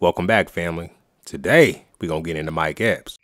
Welcome back, family. Today, we're going to get into Mike Epps.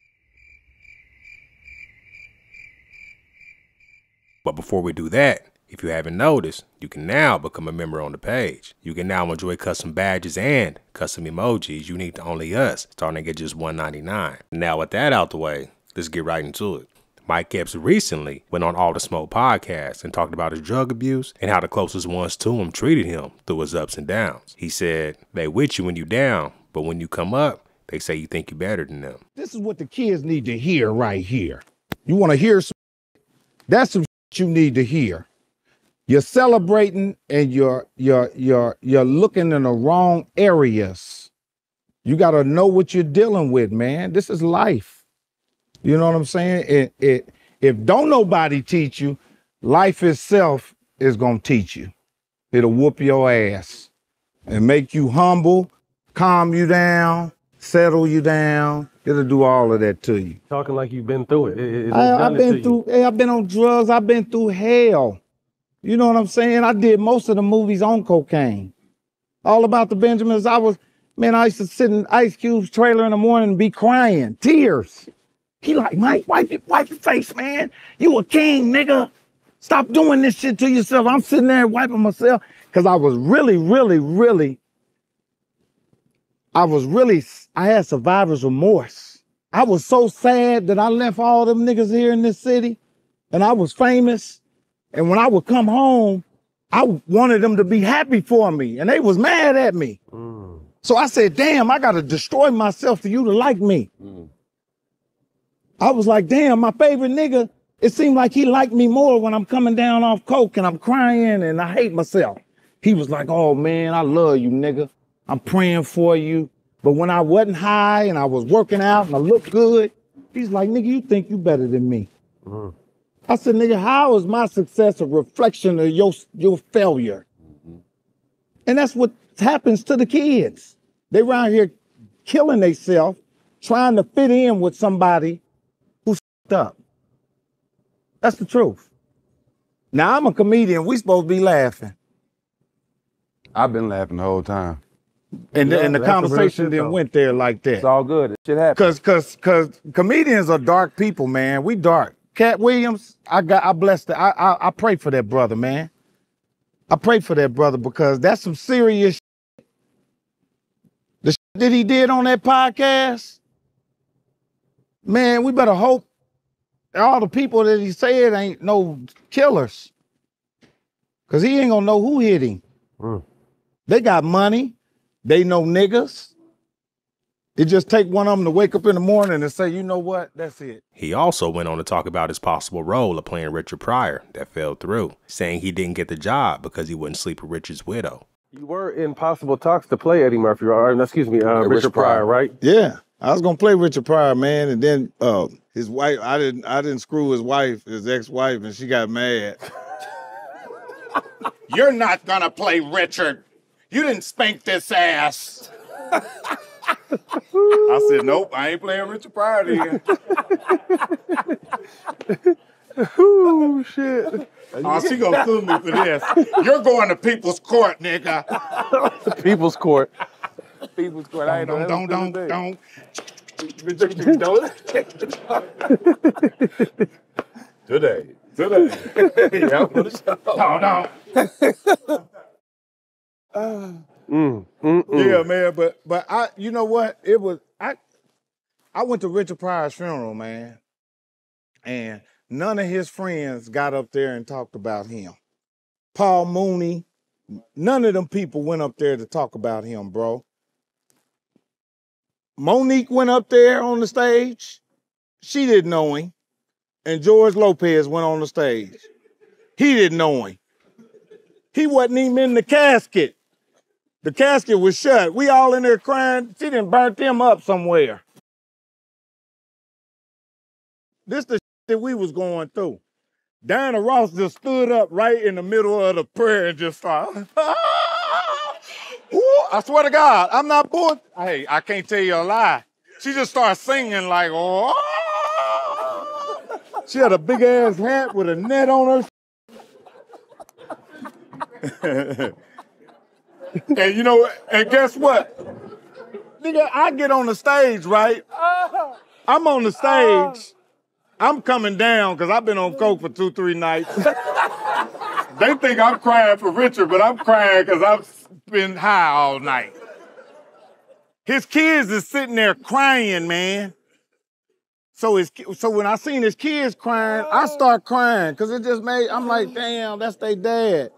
But before we do that, if you haven't noticed, you can now become a member on the page. You can now enjoy custom badges and custom emojis unique to only us, starting at just $1.99. Now with that out the way, let's get right into it. Mike Epps recently went on All the Smoke podcast and talked about his drug abuse and how the closest ones to him treated him through his ups and downs. He said, they with you when you down, but when you come up, they say you think you better than them. This is what the kids need to hear right here. You want to hear some? That's some you need to hear. You're celebrating and you're looking in the wrong areas. You got to know what you're dealing with, man. This is life. You know what I'm saying? If don't nobody teach you, life itself is going to teach you. It'll whoop your ass and make you humble, calm you down, settle you down. It'll do all of that to you. Talking like you've been through it. I've been through, I've been on drugs. I've been through hell. You know what I'm saying? I did most of the movies on cocaine. All About the Benjamins. I used to sit in Ice Cube's trailer in the morning and be crying, tears. He like, Mike, wipe your face, man. You a king, nigga. Stop doing this shit to yourself. I'm sitting there wiping myself because I had survivor's remorse. I was so sad that I left all them niggas here in this city and I was famous. And when I would come home, I wanted them to be happy for me and they was mad at me. So I said, damn, I got to destroy myself for you to like me. I was like, damn, my favorite nigga, it seemed like he liked me more when I'm coming down off coke and I'm crying and I hate myself. He was like, oh man, I love you, nigga. I'm praying for you. But when I wasn't high and I was working out and I looked good, he's like, nigga, you think you better than me. I said, nigga, how is my success a reflection of your failure? And that's what happens to the kids. They around here killing themselves, trying to fit in with somebody who's up. That's the truth. Now, I'm a comedian. We supposed to be laughing. I've been laughing the whole time. And the conversation didn't went there like that. It's all good. It shit happens. Cause comedians are dark people, man. We dark. Katt Williams, I blessed it. I pray for that brother, man. I pray for that brother because that's some serious shit. The shit that he did on that podcast, man, we better hope all the people that he said ain't no killers. Cause he ain't gonna know who hit him. They got money. They know niggas. It just take one of them to wake up in the morning and say, you know what, that's it. He also went on to talk about his possible role of playing Richord Pryor that fell through, saying he didn't get the job because he wouldn't sleep with Richard's widow. You were in possible talks to play Eddie Murphy, or Richord Pryor, right? Yeah, I was gonna play Richord Pryor, man, and then his wife, I didn't screw his wife, his ex-wife, and she got mad. You're not gonna play Richard. You didn't spank this ass. I said, nope, I ain't playing Richord Pryor then. Ooh, shit. Oh, she gonna sue me for this. You're going to people's court, nigga. People's court. People's court. I ain't Don't. Today. Yeah, for the show. Yeah, man, but I, you know what? It was I went to Richord Pryor's funeral, man, and none of his friends got up there and talked about him. Paul Mooney, none of them people went up there to talk about him, bro. Monique went up there on the stage. She didn't know him. And George Lopez went on the stage. He didn't know him. He wasn't even in the casket. The casket was shut. We all in there crying. She done burnt them up somewhere. This the shit that we was going through. Diana Ross just stood up right in the middle of the prayer and just started. I swear to God, I'm not bull. Hey, I can't tell you a lie. She just started singing like, oh. She had a big ass hat with a net on her. And you know, and guess what? nigga, I get on the stage, right? I'm on the stage. I'm coming down because I've been on coke for 2-3 nights. They think I'm crying for Richard, but I'm crying because I've been high all night. His kids is sitting there crying, man. So when I seen his kids crying, I start crying because it just made, I'm like, damn, that's their dad.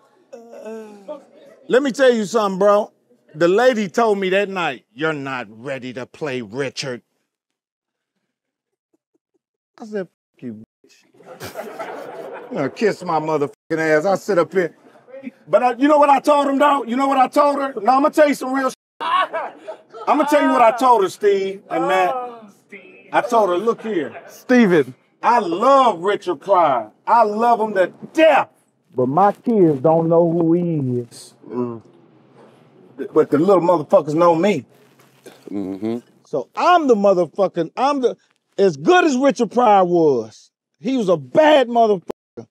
Let me tell you something, bro. The lady told me that night, you're not ready to play Richard. I said, fuck you, bitch. I'm gonna kiss my motherfucking ass. I sit up here. But you know what I told him, though? You know what I told her? No, I'm gonna tell you some real shit. I'm gonna tell you what I told her, Steve and Matt. I told her, look here. Steven. I love Richord Pryor. I love him to death. But my kids don't know who he is. But the little motherfuckers know me. So I'm the motherfucking, as good as Richord Pryor was, he was a bad motherfucker.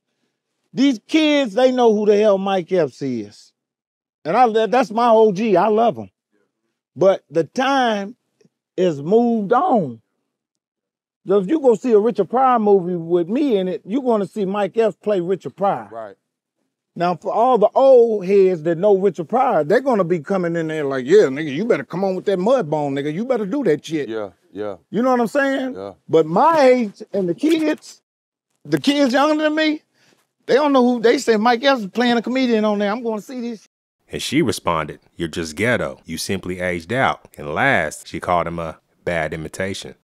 These kids, they know who the hell Mike Epps is. And that's my OG, I love him. But the time is moved on. So if you go see a Richord Pryor movie with me in it, you're going to see Mike Epps play Richord Pryor. Right. Now, for all the old heads that know Richord Pryor, they're going to be coming in there like, yeah, nigga, you better come on with that mud bone, nigga. You better do that shit. Yeah, yeah. You know what I'm saying? Yeah. But my age and the kids younger than me, they don't know who, they say Mike Epps is playing a comedian on there. I'm going to see this shit. And she responded, you're just ghetto. You simply aged out. And last, she called him a bad imitation.